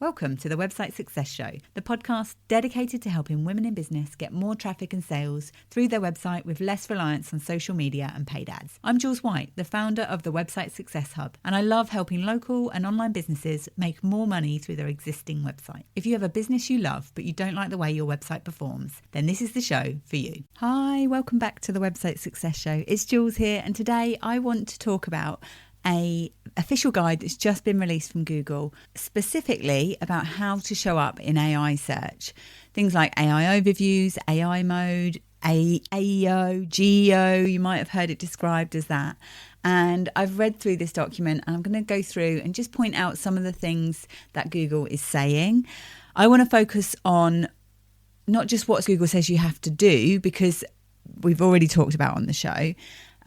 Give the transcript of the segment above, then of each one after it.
Welcome to the Website Success Show, the podcast dedicated to helping women in business get more traffic and sales through their website with less reliance on social media and paid ads. I'm Jules White, the founder of the Website Success Hub, and I love helping local and online businesses make more money through their existing website. If you have a business you love, but you don't like the way your website performs, then this is the show for you. Hi, welcome back to the Website Success Show. It's Jules here, and today I want to talk about an official guide that's just been released from Google, specifically about how to show up in AI search. Things like AI overviews, AI mode, AEO, GEO, you might have heard it described as that. And I've read through this document and I'm going to go through and just point out some of the things that Google is saying. I want to focus on not just what Google says you have to do, because we've already talked about on the show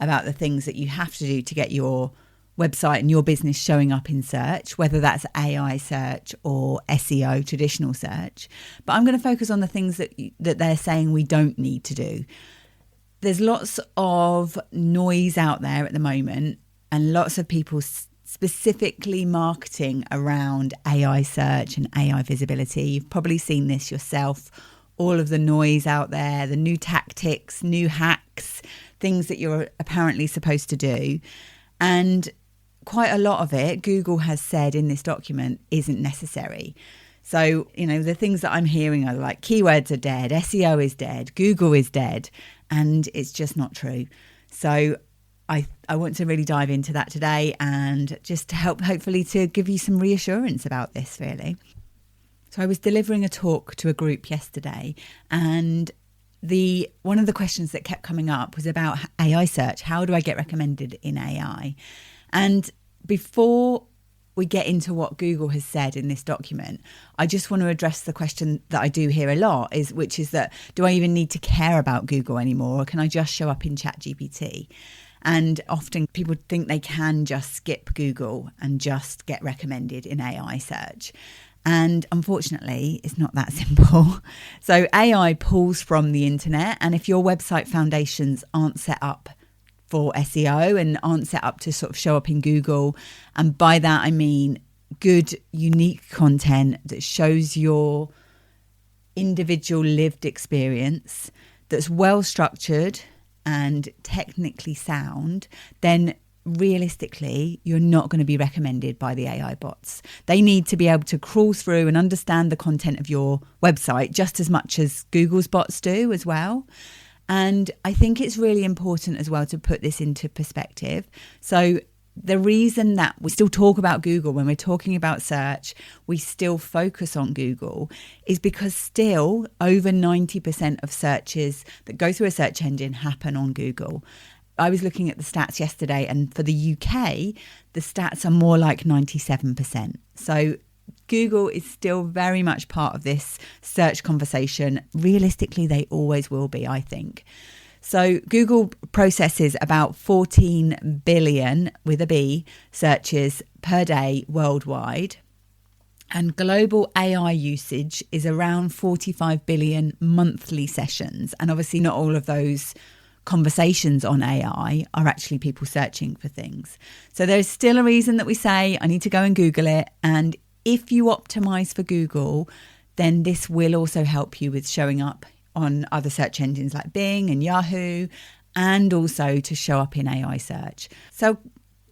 about the things that you have to do to get your website and your business showing up in search, whether that's AI search or SEO, traditional search. But I'm going to focus on the things that they're saying we don't need to do. There's lots of noise out there at the moment and lots of people specifically marketing around AI search and AI visibility. You've probably seen this yourself, all of the noise out there, the new tactics, new hacks, things that you're apparently supposed to do. And quite a lot of it, Google has said in this document, isn't necessary. So, the things that I'm hearing are like keywords are dead, SEO is dead, Google is dead, and it's just not true. So I want to really dive into that today and just to help, hopefully, to give you some reassurance about this, really. So I was delivering a talk to a group yesterday, and one of the questions that kept coming up was about AI search. How do I get recommended in AI? And before we get into what Google has said in this document, I just want to address the question that I do hear a lot, which is that, do I even need to care about Google anymore, or can I just show up in ChatGPT? And often people think they can just skip Google and just get recommended in AI search. And unfortunately, it's not that simple. So AI pulls from the internet, and if your website foundations aren't set up for SEO and aren't set up to sort of show up in Google, and by that I mean good, unique content that shows your individual lived experience, that's well structured and technically sound, then realistically, you're not going to be recommended by the AI bots. They need to be able to crawl through and understand the content of your website just as much as Google's bots do as well. And I think it's really important as well to put this into perspective. So the reason that we still talk about Google when we're talking about search, we still focus on Google, is because still over 90% of searches that go through a search engine happen on Google. I was looking at the stats yesterday, and for the UK, the stats are more like 97%. So Google is still very much part of this search conversation. Realistically, they always will be, I think. So Google processes about 14 billion, with a B, searches per day worldwide. And global AI usage is around 45 billion monthly sessions. And obviously not all of those conversations on AI are actually people searching for things. So there's still a reason that we say, I need to go and Google it. And if you optimize for Google, then this will also help you with showing up on other search engines like Bing and Yahoo, and also to show up in AI search. So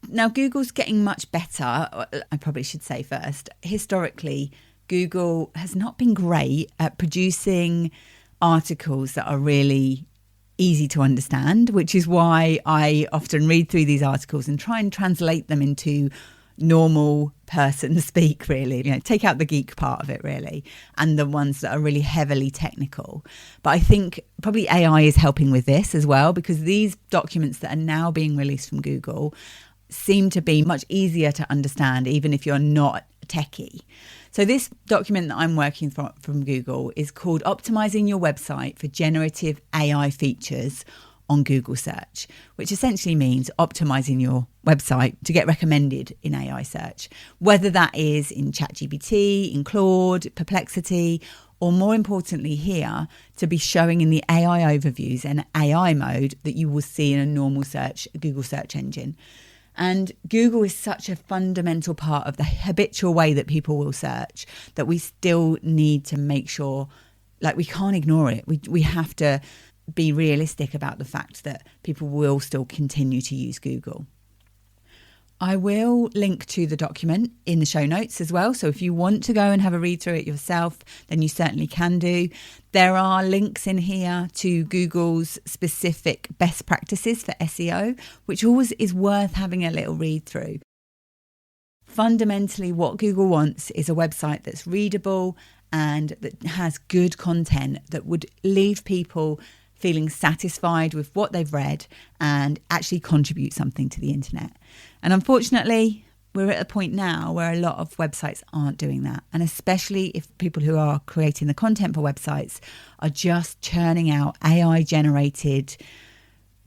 now Google's getting much better. I probably should say first, historically, Google has not been great at producing articles that are really easy to understand, which is why I often read through these articles and try and translate them into normal person speak, really, take out the geek part of it, really, and the ones that are really heavily technical. But I think probably AI is helping with this as well, because these documents that are now being released from Google seem to be much easier to understand, even if you're not techie. So this document that I'm working from Google is called Optimizing Your Website for Generative AI Features on Google Search, which essentially means optimizing your website to get recommended in AI search, whether that is in ChatGPT, in Claude, Perplexity, or more importantly here, to be showing in the AI overviews and AI mode that you will see in a normal search, Google search engine. And Google is such a fundamental part of the habitual way that people will search that we still need to make sure, like, we can't ignore it. We have to be realistic about the fact that people will still continue to use Google. I will link to the document in the show notes as well. So if you want to go and have a read through it yourself, then you certainly can do. There are links in here to Google's specific best practices for SEO, which always is worth having a little read through. Fundamentally, what Google wants is a website that's readable and that has good content that would leave people feeling satisfied with what they've read and actually contribute something to the internet. And unfortunately, we're at a point now where a lot of websites aren't doing that. And especially if people who are creating the content for websites are just churning out AI-generated,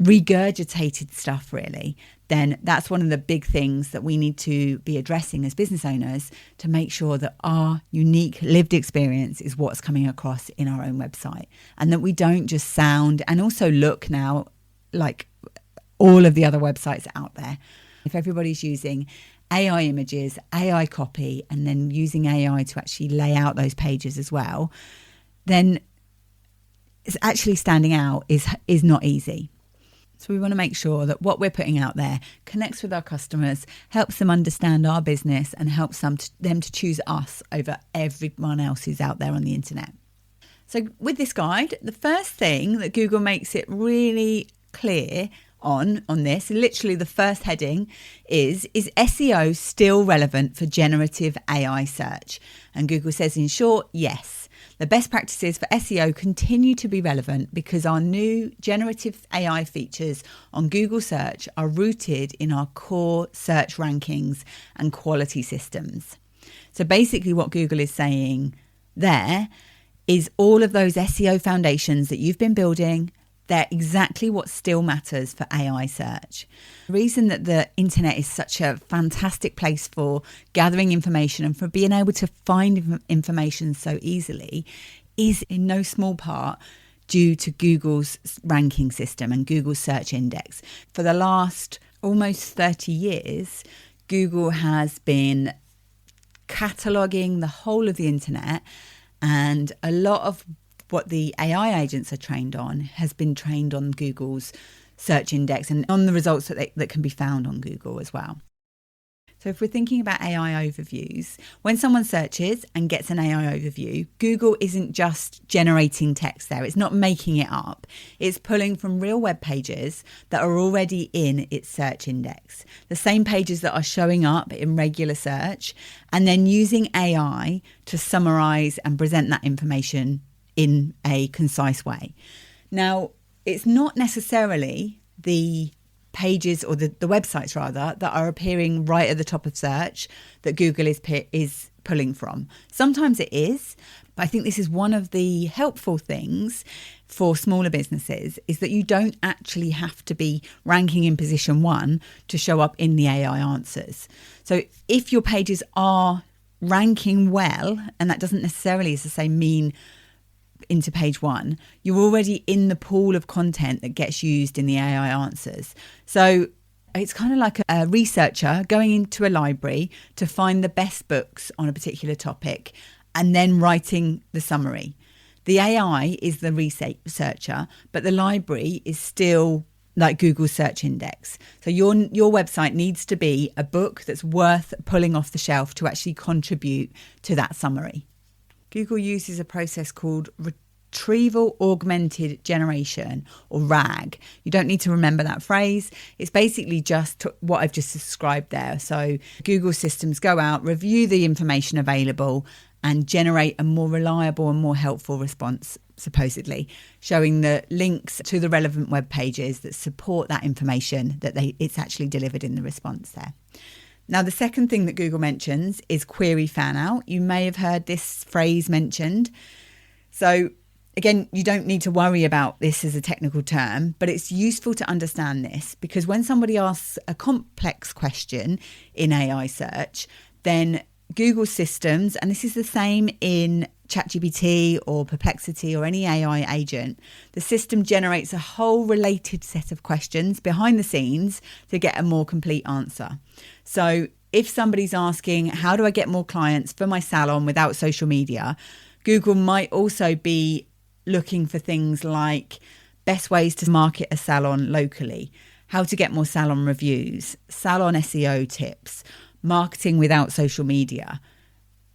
regurgitated stuff, really, then that's one of the big things that we need to be addressing as business owners to make sure that our unique lived experience is what's coming across in our own website, and that we don't just sound and also look now like all of the other websites out there. If everybody's using AI images, AI copy, and then using AI to actually lay out those pages as well, then it's actually standing out is not easy. So we want to make sure that what we're putting out there connects with our customers, helps them understand our business, and helps them to choose us over everyone else who's out there on the internet. So with this guide, the first thing that Google makes it really clear on this, literally the first heading is SEO still relevant for generative AI search? And Google says in short, yes. The best practices for SEO continue to be relevant because our new generative AI features on Google search are rooted in our core search rankings and quality systems. So basically what Google is saying there is all of those SEO foundations that you've been building, they're exactly what still matters for AI search. The reason that the internet is such a fantastic place for gathering information and for being able to find information so easily is in no small part due to Google's ranking system and Google's search index. For the last almost 30 years, Google has been cataloguing the whole of the internet, and a lot of what the AI agents are trained on has been trained on Google's search index and on the results that can be found on Google as well. So if we're thinking about AI overviews, when someone searches and gets an AI overview, Google isn't just generating text there. It's not making it up. It's pulling from real web pages that are already in its search index, the same pages that are showing up in regular search, and then using AI to summarize and present that information in a concise way. Now, it's not necessarily the pages or the websites rather that are appearing right at the top of search that Google is pulling from. Sometimes it is, but I think this is one of the helpful things for smaller businesses is that you don't actually have to be ranking in position 1 to show up in the AI answers. So if your pages are ranking well, and that doesn't necessarily, as I say, mean into page 1, you're already in the pool of content that gets used in the AI answers. So it's kind of like a researcher going into a library to find the best books on a particular topic and then writing the summary. The AI is the researcher, but the library is still like Google's search index. So your website needs to be a book that's worth pulling off the shelf to actually contribute to that summary. Google uses a process called Retrieval Augmented Generation, or RAG. You don't need to remember that phrase. It's basically just what I've just described there. So Google systems go out, review the information available, and generate a more reliable and more helpful response, supposedly, showing the links to the relevant web pages that support that information that it's actually delivered in the response there. Now, the second thing that Google mentions is query fan out. You may have heard this phrase mentioned. So again, you don't need to worry about this as a technical term, but it's useful to understand this because when somebody asks a complex question in AI search, then Google systems, and this is the same in ChatGPT or Perplexity or any AI agent, the system generates a whole related set of questions behind the scenes to get a more complete answer. So if somebody's asking, how do I get more clients for my salon without social media? Google might also be looking for things like best ways to market a salon locally, how to get more salon reviews, salon SEO tips, marketing without social media.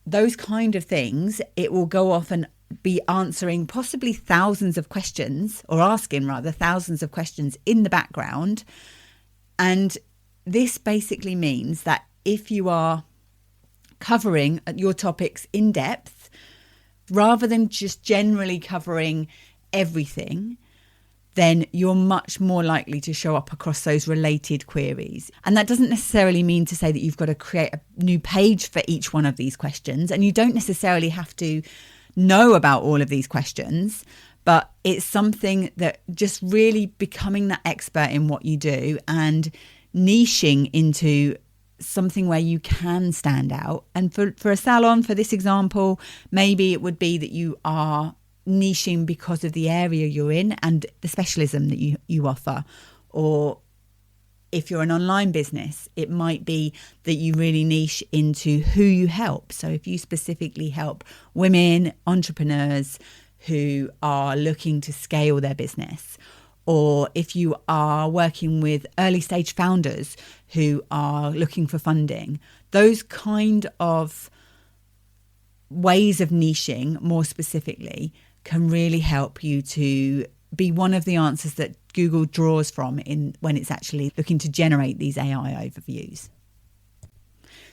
Those kind of things, it will go off and be answering possibly thousands of questions, or asking rather thousands of questions in the background. And this basically means that if you are covering your topics in depth, rather than just generally covering everything, then you're much more likely to show up across those related queries. And that doesn't necessarily mean to say that you've got to create a new page for each one of these questions. And you don't necessarily have to know about all of these questions, but it's something that just really becoming that expert in what you do and niching into something where you can stand out. And for a salon, for this example, maybe it would be that you are niching because of the area you're in and the specialism that you offer. Or if you're an online business, it might be that you really niche into who you help. So if you specifically help women entrepreneurs who are looking to scale their business, or if you are working with early stage founders who are looking for funding, those kind of ways of niching more specifically can really help you to be one of the answers that Google draws from when it's actually looking to generate these AI overviews.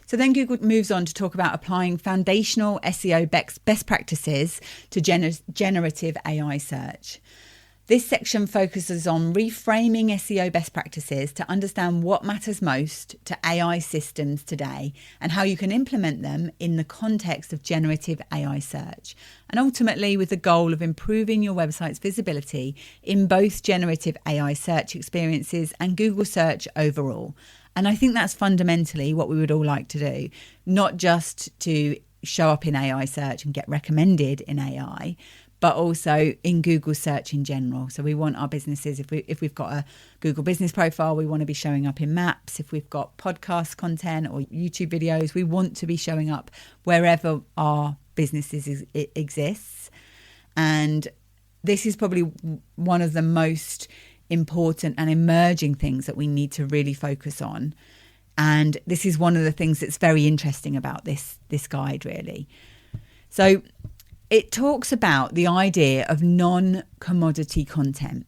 So then Google moves on to talk about applying foundational SEO best practices to generative AI search. This section focuses on reframing SEO best practices to understand what matters most to AI systems today and how you can implement them in the context of generative AI search, and ultimately with the goal of improving your website's visibility in both generative AI search experiences and Google search overall. And I think that's fundamentally what we would all like to do, not just to show up in AI search and get recommended in AI, but also in Google search in general. So we want our businesses, if we've got a Google business profile, we want to be showing up in maps. If we've got podcast content or YouTube videos, we want to be showing up wherever our businesses exists. And this is probably one of the most important and emerging things that we need to really focus on. And this is one of the things that's very interesting about this guide, really. So it talks about the idea of non-commodity content.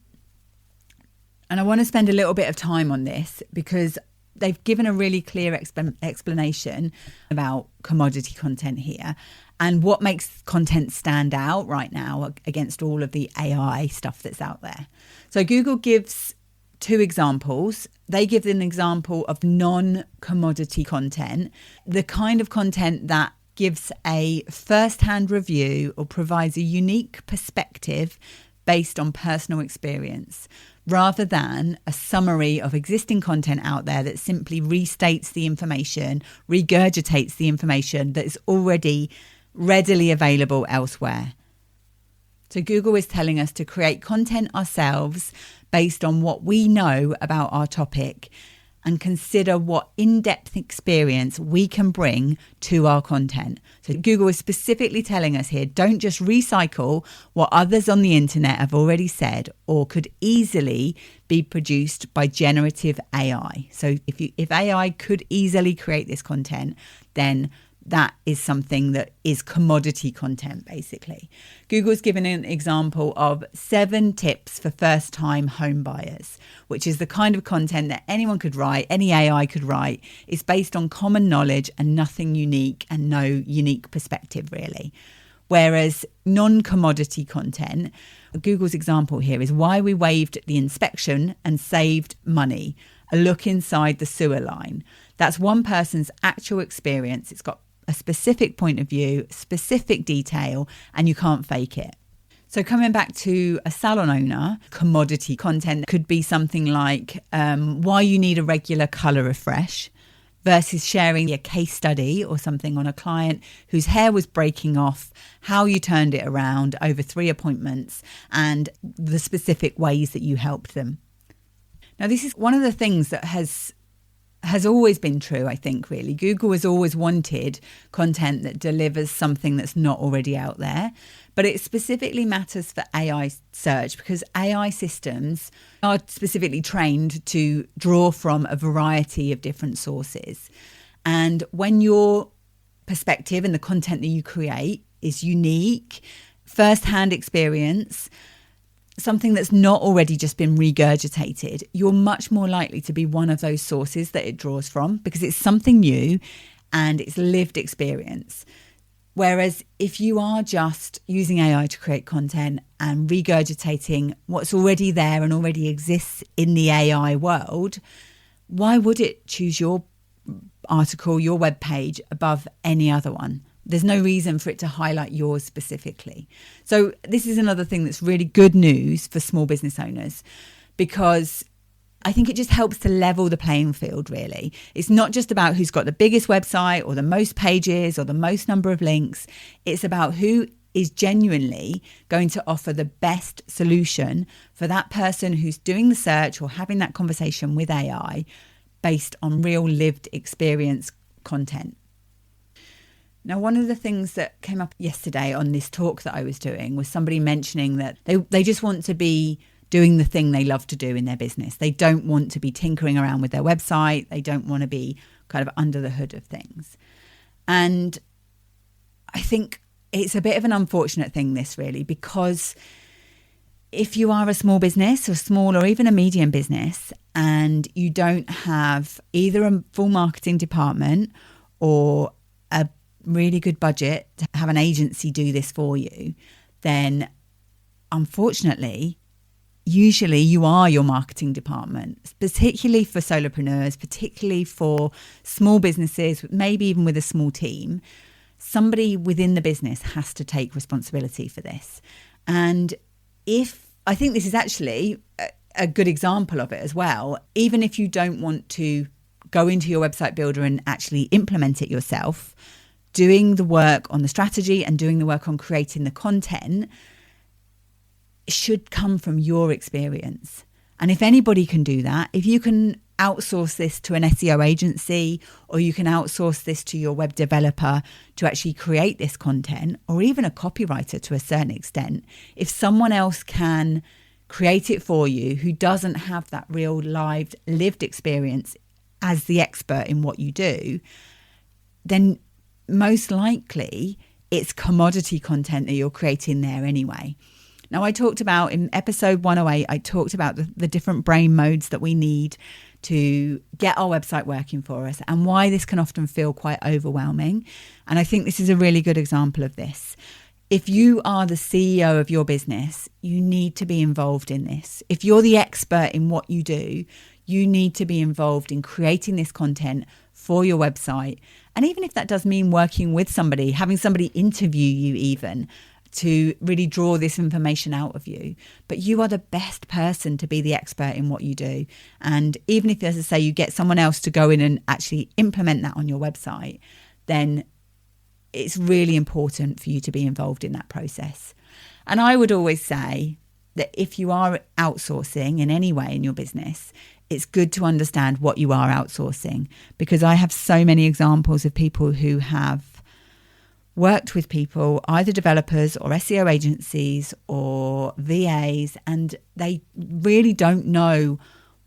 And I want to spend a little bit of time on this because they've given a really clear explanation about commodity content here and what makes content stand out right now against all of the AI stuff that's out there. So Google gives two examples. They give an example of non-commodity content, the kind of content that gives a first-hand review or provides a unique perspective based on personal experience, rather than a summary of existing content out there that simply restates the information, regurgitates the information that is already readily available elsewhere. So Google is telling us to create content ourselves based on what we know about our topic and consider what in-depth experience we can bring to our content. So Google is specifically telling us here, don't just recycle what others on the internet have already said or could easily be produced by generative AI. So if AI could easily create this content, then that is something that is commodity content, basically. Google's given an example of 7 tips for first-time home buyers, which is the kind of content that anyone could write, any AI could write. It's based on common knowledge and nothing unique and no unique perspective, really. Whereas non-commodity content, Google's example here is why we waived the inspection and saved money, a look inside the sewer line. That's one person's actual experience. It's got a specific point of view, specific detail, and you can't fake it. So coming back to a salon owner, commodity content could be something like why you need a regular colour refresh versus sharing a case study or something on a client whose hair was breaking off, how you turned it around over 3 appointments, and the specific ways that you helped them. Now, this is one of the things that has always been true, I think, really. Google has always wanted content that delivers something that's not already out there. But it specifically matters for AI search because AI systems are specifically trained to draw from a variety of different sources. And when your perspective and the content that you create is unique, first-hand experience, something that's not already just been regurgitated, you're much more likely to be one of those sources that it draws from because it's something new and it's lived experience. Whereas if you are just using AI to create content and regurgitating what's already there and already exists in the AI world, why would it choose your article, your web page above any other one? There's no reason for it to highlight yours specifically. So this is another thing that's really good news for small business owners because I think it just helps to level the playing field, really. It's not just about who's got the biggest website or the most pages or the most number of links. It's about who is genuinely going to offer the best solution for that person who's doing the search or having that conversation with AI based on real lived experience content. Now, one of the things that came up yesterday on this talk that I was doing was somebody mentioning that they just want to be doing the thing they love to do in their business. They don't want to be tinkering around with their website. They don't want to be kind of under the hood of things. And I think it's a bit of an unfortunate thing, this really, because if you are a small business or small or even a medium business and you don't have either a full marketing department or a really good budget to have an agency do this for you, then unfortunately, usually you are your marketing department, particularly for solopreneurs, particularly for small businesses, maybe even with a small team. Somebody within the business has to take responsibility for this. And I think this is actually a good example of it as well, even if you don't want to go into your website builder and actually implement it yourself, doing the work on the strategy and doing the work on creating the content should come from your experience. And if anybody can do that, if you can outsource this to an SEO agency or you can outsource this to your web developer to actually create this content, or even a copywriter to a certain extent, if someone else can create it for you who doesn't have that real live lived experience as the expert in what you do, then most likely it's commodity content that you're creating there anyway. Now, I talked about in episode 108, I talked about the different brain modes that we need to get our website working for us and why this can often feel quite overwhelming. And I think this is a really good example of this. If you are the CEO of your business, you need to be involved in this. If you're the expert in what you do, you need to be involved in creating this content for your website. And even if that does mean working with somebody, having somebody interview you even, to really draw this information out of you. But you are the best person to be the expert in what you do. And even if, as I say, you get someone else to go in and actually implement that on your website, then it's really important for you to be involved in that process. And I would always say that if you are outsourcing in any way in your business, it's good to understand what you are outsourcing, because I have so many examples of people who have worked with people, either developers or SEO agencies or VAs, and they really don't know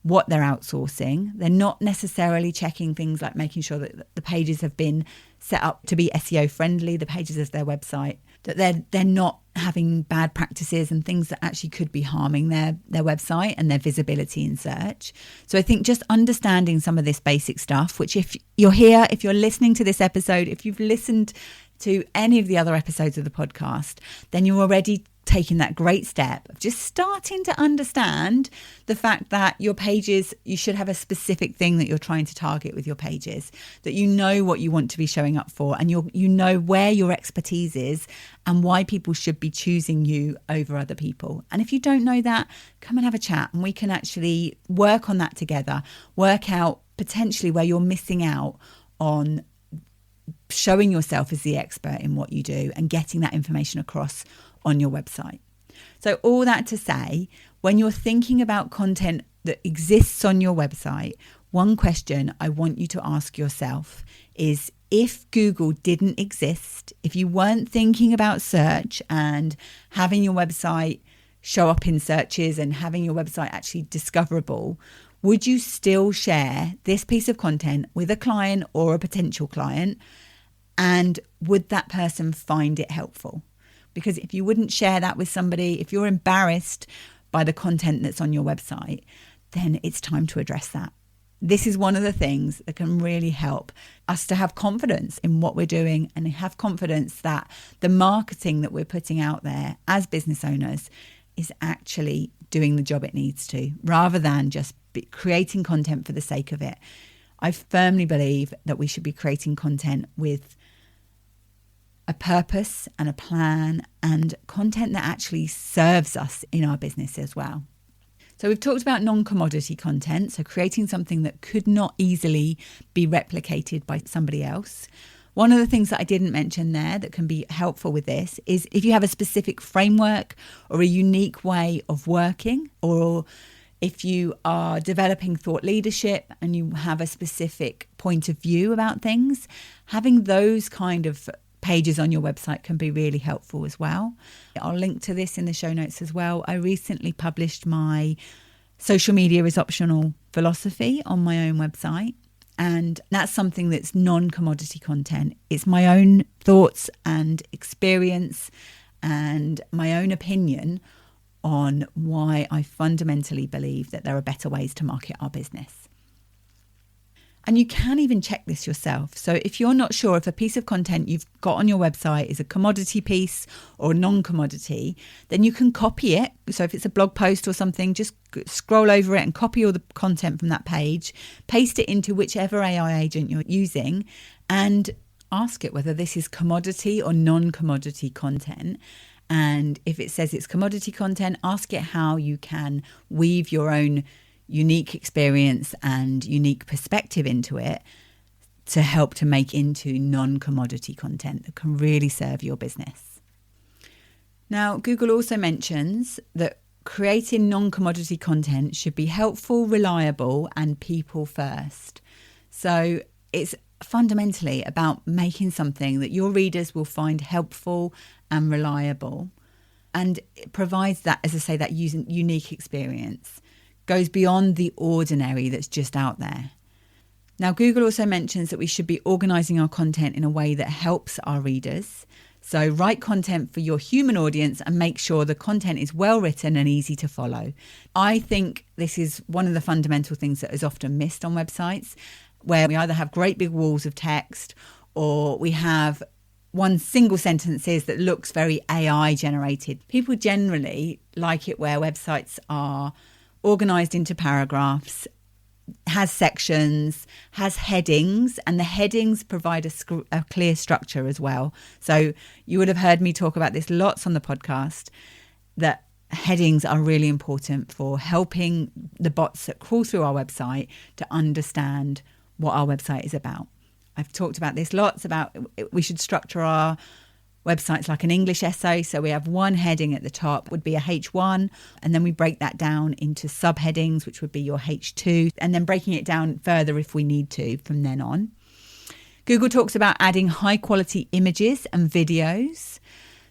what they're outsourcing. They're not necessarily checking things like making sure that the pages have been set up to be SEO friendly, the pages of their website, that they're not having bad practices and things that actually could be harming their website and their visibility in search. So I think just understanding some of this basic stuff, which if you're here, if you're listening to this episode, if you've listened to any of the other episodes of the podcast, then you're already taking that great step of just starting to understand the fact that your pages, you should have a specific thing that you're trying to target with your pages, that you know what you want to be showing up for, and you know where your expertise is and why people should be choosing you over other people. And if you don't know that, come and have a chat and we can actually work on that together, work out potentially where you're missing out on showing yourself as the expert in what you do and getting that information across on your website. So all that to say, when you're thinking about content that exists on your website, one question I want you to ask yourself is, if Google didn't exist, if you weren't thinking about search and having your website show up in searches and having your website actually discoverable, would you still share this piece of content with a client or a potential client? And would that person find it helpful? Because if you wouldn't share that with somebody, if you're embarrassed by the content that's on your website, then it's time to address that. This is one of the things that can really help us to have confidence in what we're doing and have confidence that the marketing that we're putting out there as business owners is actually doing the job it needs to, rather than just creating content for the sake of it. I firmly believe that we should be creating content with a purpose and a plan, and content that actually serves us in our business as well. So we've talked about non-commodity content, so creating something that could not easily be replicated by somebody else. One of the things that I didn't mention there that can be helpful with this is if you have a specific framework or a unique way of working, or if you are developing thought leadership and you have a specific point of view about things, having those kind of pages on your website can be really helpful as well. I'll link to this in the show notes as well. I recently published my social media is optional philosophy on my own website. And that's something that's non-commodity content. It's my own thoughts and experience and my own opinion on why I fundamentally believe that there are better ways to market our business. And you can even check this yourself. So if you're not sure if a piece of content you've got on your website is a commodity piece or non-commodity, then you can copy it. So if it's a blog post or something, just scroll over it and copy all the content from that page, paste it into whichever AI agent you're using, and ask it whether this is commodity or non-commodity content. And if it says it's commodity content, ask it how you can weave your own unique experience and unique perspective into it to help to make into non-commodity content that can really serve your business. Now, Google also mentions that creating non-commodity content should be helpful, reliable, and people first. So it's fundamentally about making something that your readers will find helpful and reliable, and it provides that, as I say, that unique experience. Goes beyond the ordinary that's just out there. Now, Google also mentions that we should be organising our content in a way that helps our readers. So write content for your human audience and make sure the content is well written and easy to follow. I think this is one of the fundamental things that is often missed on websites, where we either have great big walls of text or we have one single sentences that looks very AI generated. People generally like it where websites are organised into paragraphs, has sections, has headings, and the headings provide a clear structure as well. So you would have heard me talk about this lots on the podcast, that headings are really important for helping the bots that crawl through our website to understand what our website is about. I've talked about this lots, about we should structure our websites like an English essay. So we have one heading at the top would be a H1, and then we break that down into subheadings, which would be your H2, and then breaking it down further if we need to from then on. Google talks about adding high quality images and videos.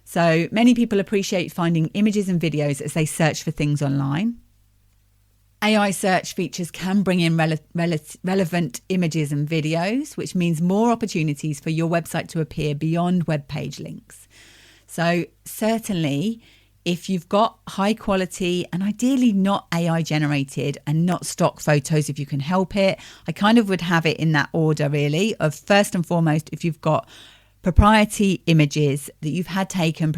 So many people appreciate finding images and videos as they search for things online. AI search features can bring in relevant images and videos, which means more opportunities for your website to appear beyond web page links. So certainly, if you've got high quality and ideally not AI generated and not stock photos, if you can help it, I kind of would have it in that order really of first and foremost, if you've got proprietary images that you've had taken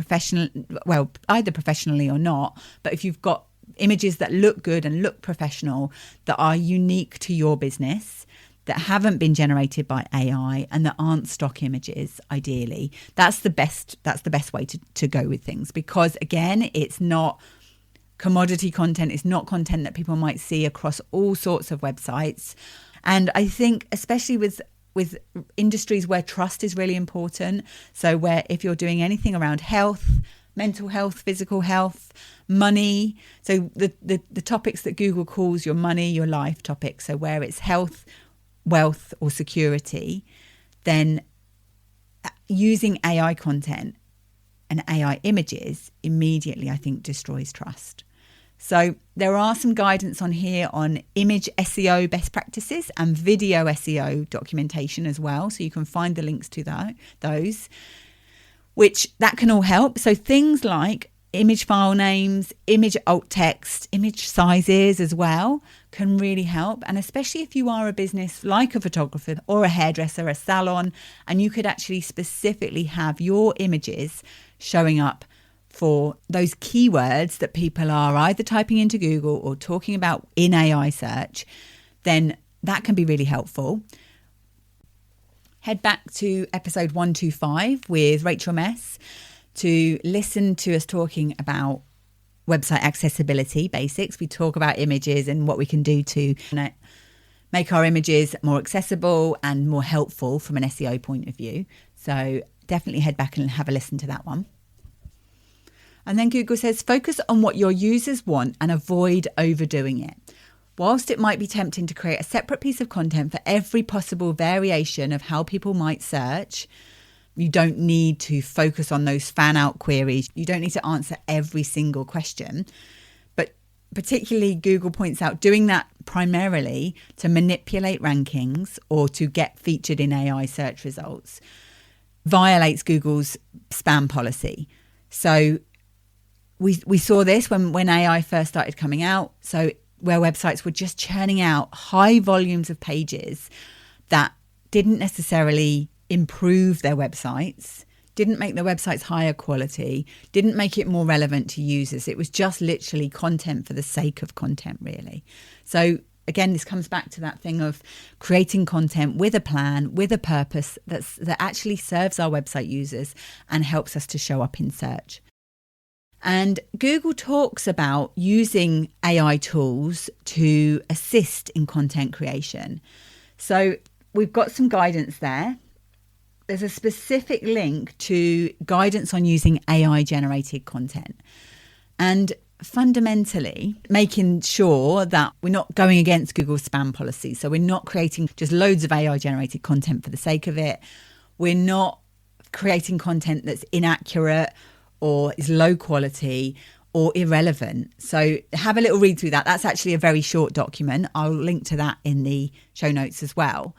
either professionally or not, but if you've got images that look good and look professional, that are unique to your business, that haven't been generated by AI and that aren't stock images, ideally, that's the best way to go with things. Because again, it's not commodity content, it's not content that people might see across all sorts of websites. And I think especially with industries where trust is really important, so where if you're doing anything around health, mental health, physical health, money, so the topics that Google calls your money, your life topics, so where it's health, wealth or security, then using AI content and AI images immediately, I think, destroys trust. So there are some guidance on here on image SEO best practices and video SEO documentation as well. So you can find the links to those, which that can all help. So things like image file names, image alt text, image sizes as well can really help. And especially if you are a business like a photographer or a hairdresser, a salon, and you could actually specifically have your images showing up for those keywords that people are either typing into Google or talking about in AI search, then that can be really helpful. Head back to episode 125 with Rachel Mess to listen to us talking about website accessibility basics. We talk about images and what we can do to make our images more accessible and more helpful from an SEO point of view. So definitely head back and have a listen to that one. And then Google says, focus on what your users want and avoid overdoing it. Whilst it might be tempting to create a separate piece of content for every possible variation of how people might search, you don't need to focus on those fan out queries. You don't need to answer every single question. But particularly Google points out doing that primarily to manipulate rankings or to get featured in AI search results violates Google's spam policy. So we saw this when AI first started coming out. So where websites were just churning out high volumes of pages that didn't necessarily improve their websites, didn't make their websites higher quality, didn't make it more relevant to users. It was just literally content for the sake of content, really. So again, this comes back to that thing of creating content with a plan, with a purpose that actually serves our website users and helps us to show up in search. And Google talks about using AI tools to assist in content creation. So we've got some guidance there. There's a specific link to guidance on using AI generated content. And fundamentally, making sure that we're not going against Google's spam policy. So we're not creating just loads of AI generated content for the sake of it. We're not creating content that's inaccurate or is low quality or irrelevant. So have a little read through that. That's actually a very short document. I'll link to that in the show notes as well.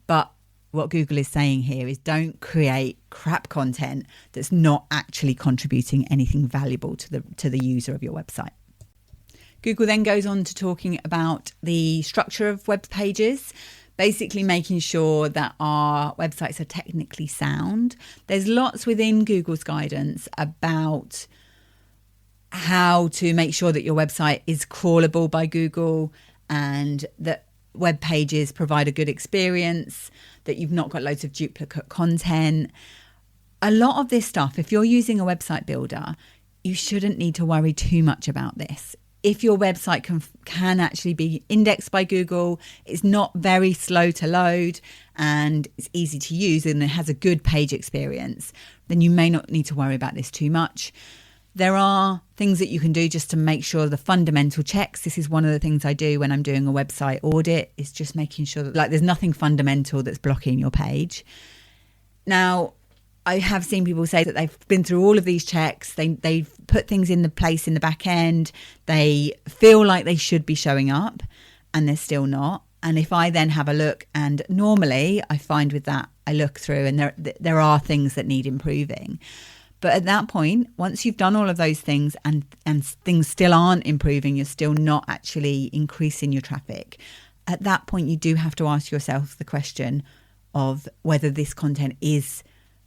But what Google is saying here is don't create crap content that's not actually contributing anything valuable to the user of your website. Google then goes on to talking about the structure of web pages, basically making sure that our websites are technically sound. There's lots within Google's guidance about how to make sure that your website is crawlable by Google and that web pages provide a good experience, that you've not got loads of duplicate content. A lot of this stuff, if you're using a website builder, you shouldn't need to worry too much about this. If your website can actually be indexed by Google, it's not very slow to load and it's easy to use and it has a good page experience, then you may not need to worry about this too much. There are things that you can do just to make sure the fundamental checks. This is one of the things I do when I'm doing a website audit, is just making sure that there's nothing fundamental that's blocking your page. Now, I have seen people say that they've been through all of these checks. They've put things in the place in the back end. They feel like they should be showing up and they're still not. And if I then have a look, and normally I find with that, I look through and there are things that need improving. But at that point, once you've done all of those things and things still aren't improving, you're still not actually increasing your traffic. At that point, you do have to ask yourself the question of whether this content is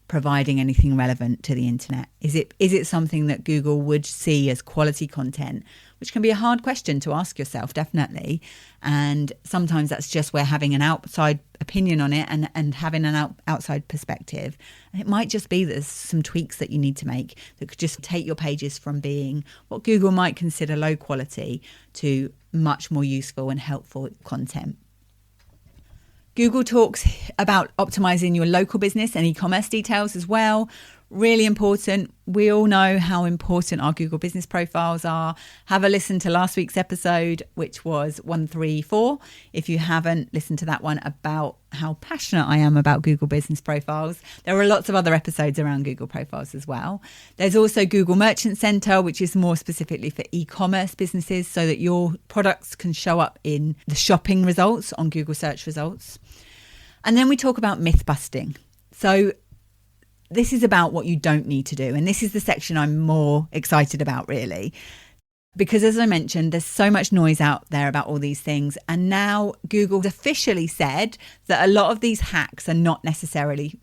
providing anything relevant to the internet. Is it something that Google would see as quality content? Which can be a hard question to ask yourself, definitely. And sometimes that's just where having an outside opinion on it and having an outside perspective. And it might just be there's some tweaks that you need to make that could just take your pages from being what Google might consider low quality to much more useful and helpful content. Google talks about optimizing your local business and e-commerce details as well. Really important. We all know how important our Google business profiles are. Have a listen to last week's episode, which was 134. If you haven't listened to that one about how passionate I am about Google business profiles, there are lots of other episodes around Google profiles as well. There's also Google Merchant Center, which is more specifically for e-commerce businesses so that your products can show up in the shopping results on Google search results. And then we talk about myth busting. So this is about what you don't need to do. And this is the section I'm more excited about, really. Because as I mentioned, there's so much noise out there about all these things. And now Google officially said that a lot of these hacks are not necessary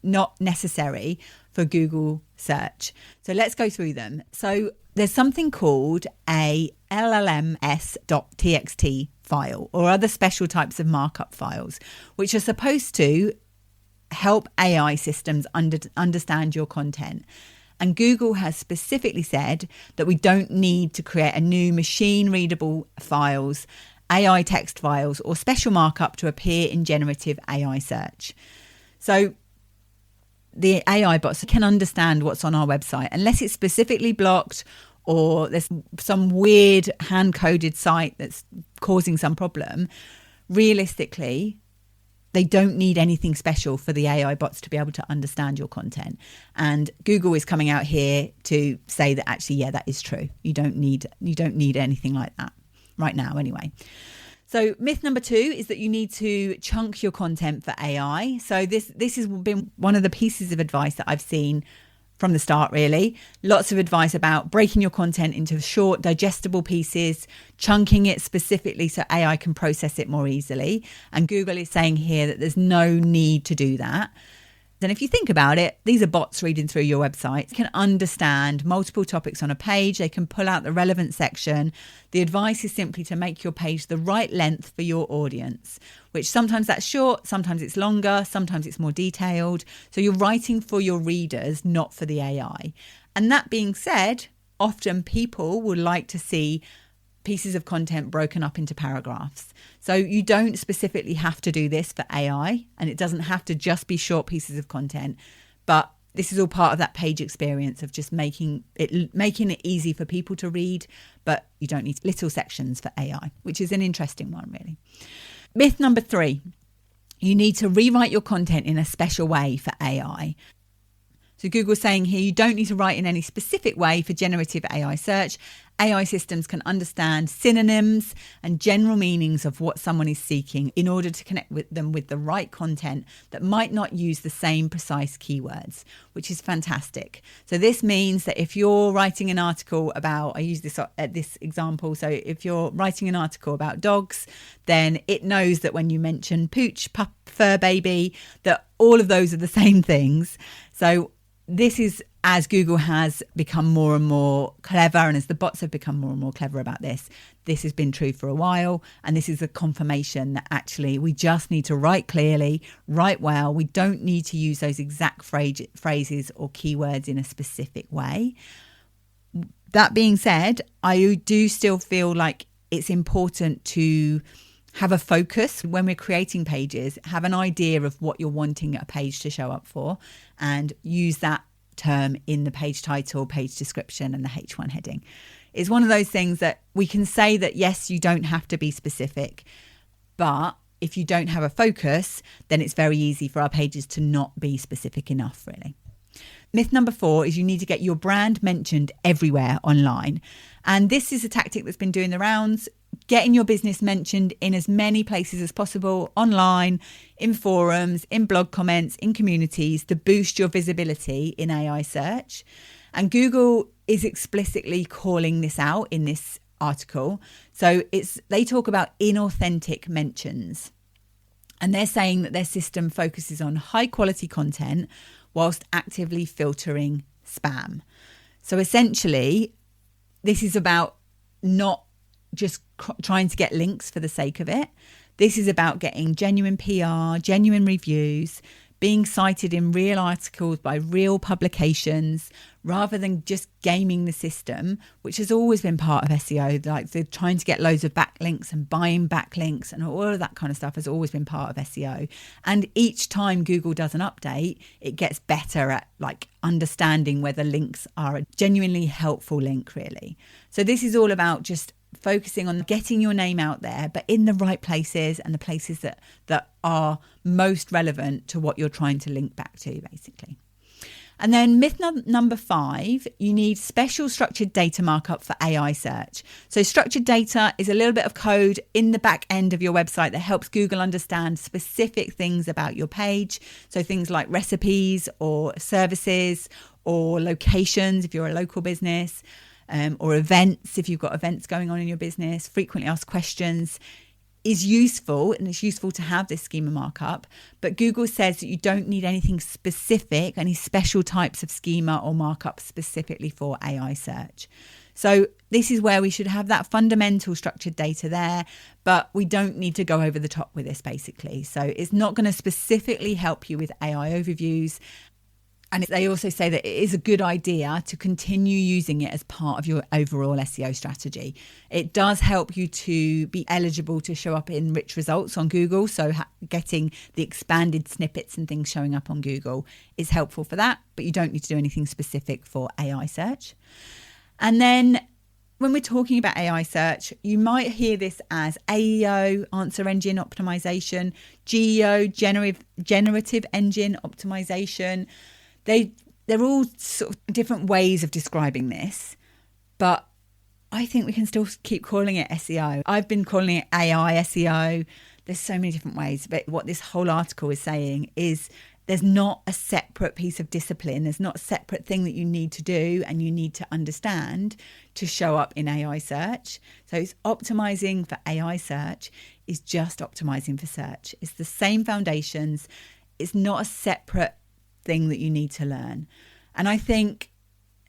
for Google search. So let's go through them. So there's something called a LLMs.txt file or other special types of markup files, which are supposed to help AI systems understand your content. And Google has specifically said that we don't need to create a new machine-readable files, AI text files, or special markup to appear in generative AI search. So the AI bots can understand what's on our website unless it's specifically blocked or there's some weird hand-coded site that's causing some problem. Realistically, they don't need anything special for the AI bots to be able to understand your content. And Google is coming out here to say that actually, yeah, that is true. You don't need anything like that right now anyway. So myth number 2 is that you need to chunk your content for AI. So this has been one of the pieces of advice that I've seen from the start, really. Lots of advice about breaking your content into short, digestible pieces, chunking it specifically so AI can process it more easily. And Google is saying here that there's no need to do that. And if you think about it, these are bots reading through your website. They can understand multiple topics on a page. They can pull out the relevant section. The advice is simply to make your page the right length for your audience, which sometimes that's short, sometimes it's longer, sometimes it's more detailed. So you're writing for your readers, not for the AI. And that being said, often people would like to see pieces of content broken up into paragraphs. So you don't specifically have to do this for AI, and it doesn't have to just be short pieces of content, but this is all part of that page experience of just making it easy for people to read, but you don't need little sections for AI, which is an interesting one, really. Myth number 3, you need to rewrite your content in a special way for AI. So Google's saying here, you don't need to write in any specific way for generative AI search. AI systems can understand synonyms and general meanings of what someone is seeking in order to connect with them with the right content that might not use the same precise keywords, which is fantastic. So this means that if you're writing an article about, I use this example, so if you're writing an article about dogs, then it knows that when you mention pooch, pup, fur baby, that all of those are the same things. So this is as Google has become more and more clever, and as the bots have become more and more clever about this has been true for a while. And this is a confirmation that actually we just need to write clearly, write well. We don't need to use those exact phrases or keywords in a specific way. That being said, I do still feel like it's important to have a focus when we're creating pages, have an idea of what you're wanting a page to show up for, and use that term in the page title, page description, and the H1 heading. It's one of those things that we can say that, yes, you don't have to be specific, but if you don't have a focus, then it's very easy for our pages to not be specific enough, really. Myth number 4 is you need to get your brand mentioned everywhere online. And this is a tactic that's been doing the rounds, getting your business mentioned in as many places as possible, online, in forums, in blog comments, in communities, to boost your visibility in AI search. And Google is explicitly calling this out in this article. So they talk about inauthentic mentions. And they're saying that their system focuses on high quality content whilst actively filtering spam. So essentially, this is about not just trying to get links for the sake of it. This is about getting genuine PR, genuine reviews, being cited in real articles by real publications, rather than just gaming the system, which has always been part of SEO. Like they're trying to get loads of backlinks and buying backlinks and all of that kind of stuff has always been part of SEO. And each time Google does an update, it gets better at like understanding whether links are a genuinely helpful link, really. So this is all about just focusing on getting your name out there, but in the right places and the places that are most relevant to what you're trying to link back to, basically. And then myth number 5, you need special structured data markup for AI search. So structured data is a little bit of code in the back end of your website that helps Google understand specific things about your page. So things like recipes or services or locations if you're a local business, or events if you've got events going on in your business, frequently asked questions. Is useful, and it's useful to have this schema markup, but Google says that you don't need anything specific, any special types of schema or markup specifically for AI search. So this is where we should have that fundamental structured data there, but we don't need to go over the top with this, basically. So it's not going to specifically help you with AI overviews. And they also say that it is a good idea to continue using it as part of your overall SEO strategy. It does help you to be eligible to show up in rich results on Google. So getting the expanded snippets and things showing up on Google is helpful for that, but you don't need to do anything specific for AI search. And then when we're talking about AI search, you might hear this as AEO, answer engine optimization, GEO, generative engine optimization. They're all sort of different ways of describing this, but I think we can still keep calling it SEO. I've been calling it AI SEO. There's so many different ways, but what this whole article is saying is there's not a separate piece of discipline. There's not a separate thing that you need to do and you need to understand to show up in AI search. So it's optimizing for AI search is just optimizing for search. It's the same foundations. It's not a separate thing that you need to learn. And I think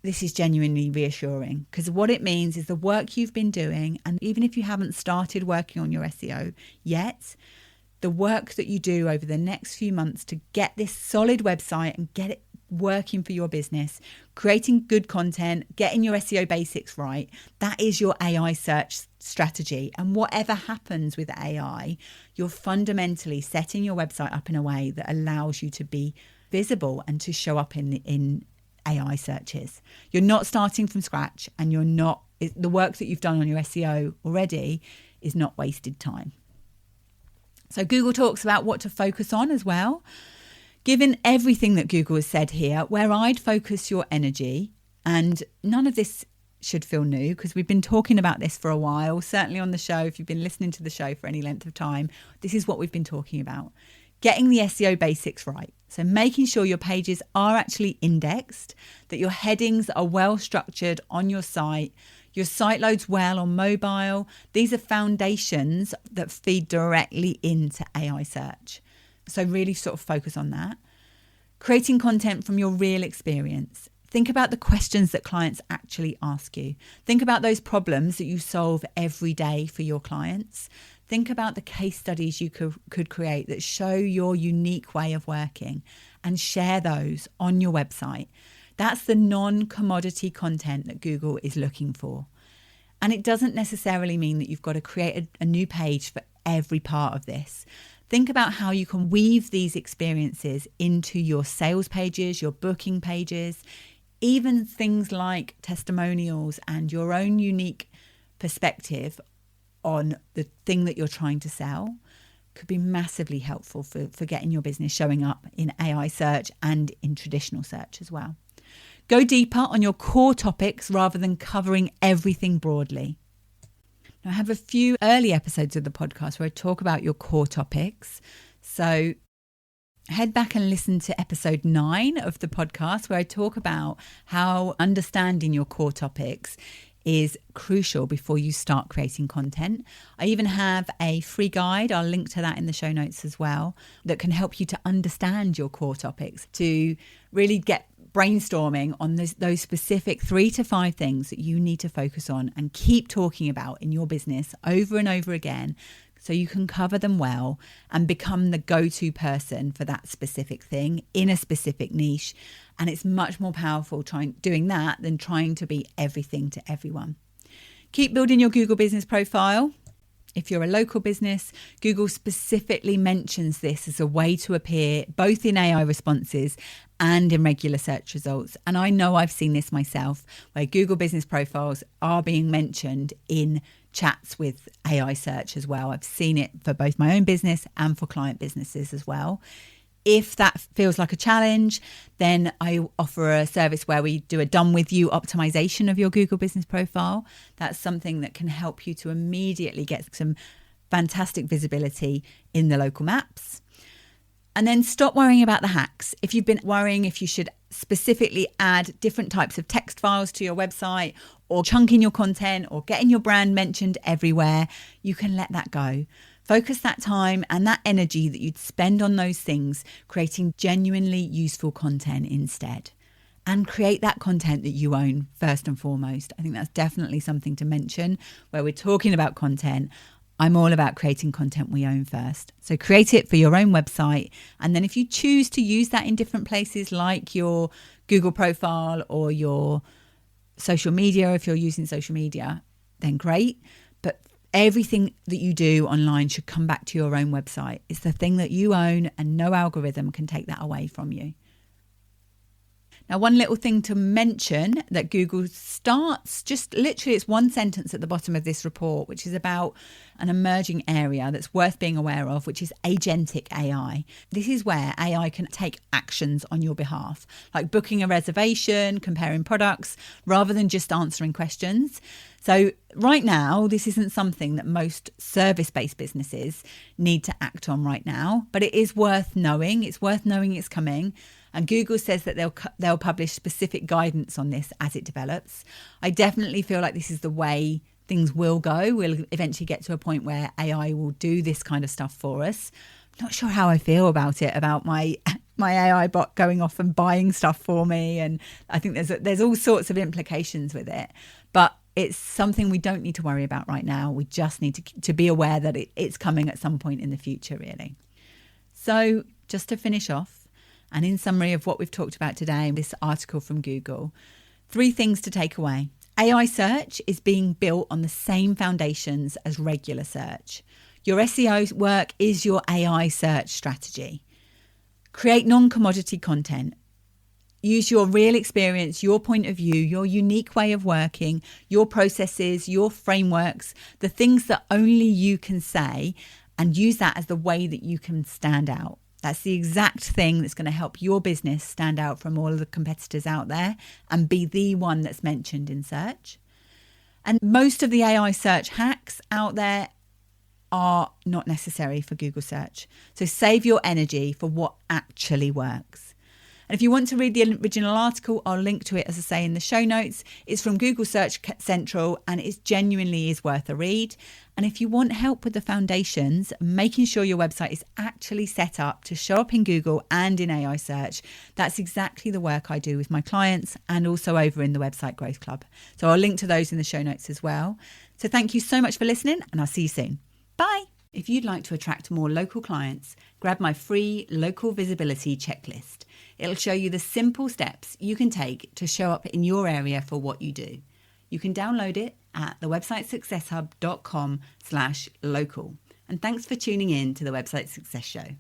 this is genuinely reassuring, because what it means is the work you've been doing, and even if you haven't started working on your SEO yet, the work that you do over the next few months to get this solid website and get it working for your business, creating good content, getting your SEO basics right, that is your AI search strategy. And whatever happens with AI, you're fundamentally setting your website up in a way that allows you to be visible and to show up in AI searches. You're not starting from scratch, and the work that you've done on your SEO already is not wasted time. So Google talks about what to focus on as well. Given everything that Google has said here, where I'd focus your energy, and none of this should feel new because we've been talking about this for a while, certainly on the show. If you've been listening to the show for any length of time, this is what we've been talking about. Getting the SEO basics right. So making sure your pages are actually indexed, that your headings are well structured on your site loads well on mobile. These are foundations that feed directly into AI search. So really sort of focus on that. Creating content from your real experience. Think about the questions that clients actually ask you. Think about those problems that you solve every day for your clients. Think about the case studies you could create that show your unique way of working, and share those on your website. That's the non-commodity content that Google is looking for. And it doesn't necessarily mean that you've got to create a new page for every part of this. Think about how you can weave these experiences into your sales pages, your booking pages, even things like testimonials and your own unique perspective on the thing that you're trying to sell could be massively helpful for getting your business showing up in AI search and in traditional search as well. Go deeper on your core topics rather than covering everything broadly. Now, I have a few early episodes of the podcast where I talk about your core topics. So head back and listen to episode 9 of the podcast where I talk about how understanding your core topics is crucial before you start creating content. I even have a free guide, I'll link to that in the show notes as well, that can help you to understand your core topics, to really get brainstorming on those specific 3 to 5 things that you need to focus on and keep talking about in your business over and over again, so you can cover them well and become the go-to person for that specific thing in a specific niche. And it's much more powerful doing that than trying to be everything to everyone. Keep building your Google business profile. If you're a local business, Google specifically mentions this as a way to appear both in AI responses and in regular search results. And I know I've seen this myself, where Google business profiles are being mentioned in chats with AI search as well. I've seen it for both my own business and for client businesses as well. If that feels like a challenge, then I offer a service where we do a done with you optimization of your Google business profile. That's something that can help you to immediately get some fantastic visibility in the local maps. And then stop worrying about the hacks. If you've been worrying if you should specifically add different types of text files to your website or chunking your content or getting your brand mentioned everywhere, you can let that go. Focus that time and that energy that you'd spend on those things, creating genuinely useful content instead. And create that content that you own first and foremost. I think that's definitely something to mention where we're talking about content. I'm all about creating content we own first. So create it for your own website. And then if you choose to use that in different places like your Google profile or your social media, if you're using social media, then great. But everything that you do online should come back to your own website. It's the thing that you own and no algorithm can take that away from you. Now, one little thing to mention that Google starts, just literally it's one sentence at the bottom of this report, which is about an emerging area that's worth being aware of, which is agentic AI. This is where AI can take actions on your behalf, like booking a reservation, comparing products, rather than just answering questions. So right now, this isn't something that most service-based businesses need to act on right now, but it is worth knowing. It's worth knowing it's coming. And Google says that they'll publish specific guidance on this as it develops. I definitely feel like this is the way things will go. We'll eventually get to a point where AI will do this kind of stuff for us. I'm not sure how I feel about it, about my AI bot going off and buying stuff for me. And I think there's all sorts of implications with it. But it's something we don't need to worry about right now. We just need to be aware that it's coming at some point in the future, really. So just to finish off, and in summary of what we've talked about today, this article from Google, 3 things to take away. AI search is being built on the same foundations as regular search. Your SEO work is your AI search strategy. Create non-commodity content. Use your real experience, your point of view, your unique way of working, your processes, your frameworks, the things that only you can say, and use that as the way that you can stand out. That's the exact thing that's going to help your business stand out from all of the competitors out there and be the one that's mentioned in search. And most of the AI search hacks out there are not necessary for Google search. So save your energy for what actually works. And if you want to read the original article, I'll link to it, as I say, in the show notes. It's from Google Search Central and it genuinely is worth a read. And if you want help with the foundations, making sure your website is actually set up to show up in Google and in AI search, that's exactly the work I do with my clients and also over in the Website Growth Club. So I'll link to those in the show notes as well. So thank you so much for listening and I'll see you soon. Bye. If you'd like to attract more local clients, grab my free local visibility checklist. It'll show you the simple steps you can take to show up in your area for what you do. You can download it at thewebsitesuccesshub.com/local. And thanks for tuning in to the Website Success Show.